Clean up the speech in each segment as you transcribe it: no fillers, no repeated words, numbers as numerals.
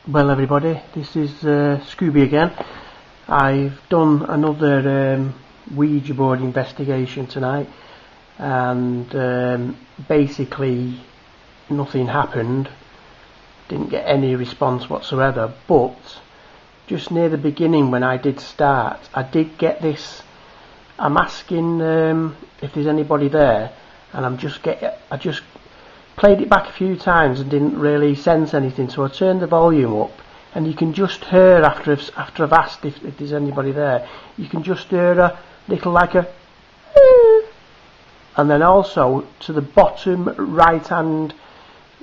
Well everybody, this is Scooby again. I've done another Ouija board investigation tonight, and basically nothing happened. Didn't get any response whatsoever, but just near the beginning when I did start, I did get this. I'm asking if there's anybody there, and I just played it back a few times and didn't really sense anything, so I turned the volume up, and you can just hear after I've asked if there's anybody there, you can just hear a little like a and then also to the bottom right hand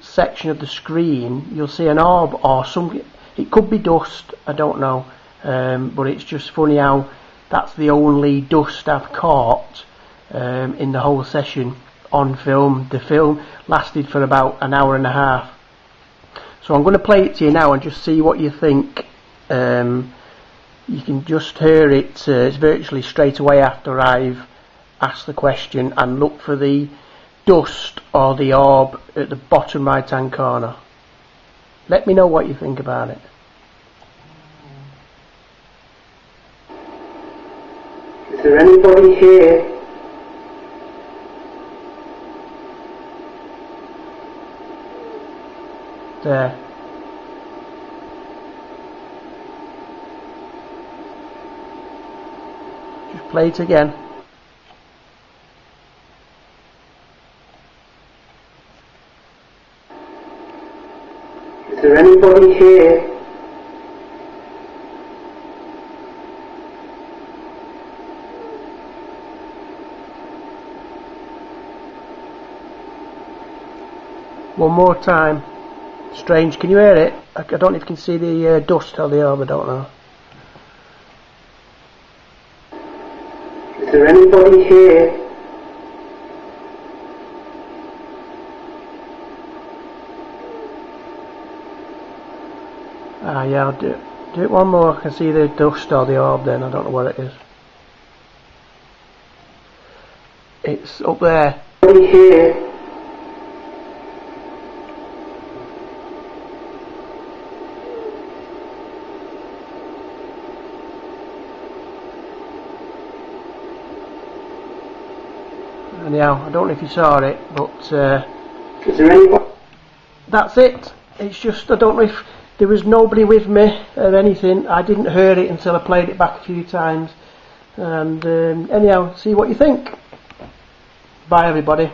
section of the screen you'll see an orb or some, it could be dust, I don't know, but it's just funny how that's the only dust I've caught in the whole session on film. The film lasted for about an hour and a half, so I'm going to play it to you now and just see what you think. You can just hear it, it's virtually straight away after I've asked the question, and look for the dust or the orb at the bottom right hand corner. Let me know what you think about it. Is there anybody here? There. Just play it again. Is there anybody here? One more time. Strange, can you hear it? I don't know if you can see the dust or the orb, I don't know. Is there anybody here? Ah yeah, I'll do it one more. I can see the dust or the orb then, I don't know what it is. It's up there. Anybody here? Anyhow, I don't know if you saw it, but is there anybody? That's it. It's just, I don't know if there was nobody with me or anything. I didn't hear it until I played it back a few times. And anyhow, see what you think. Bye everybody.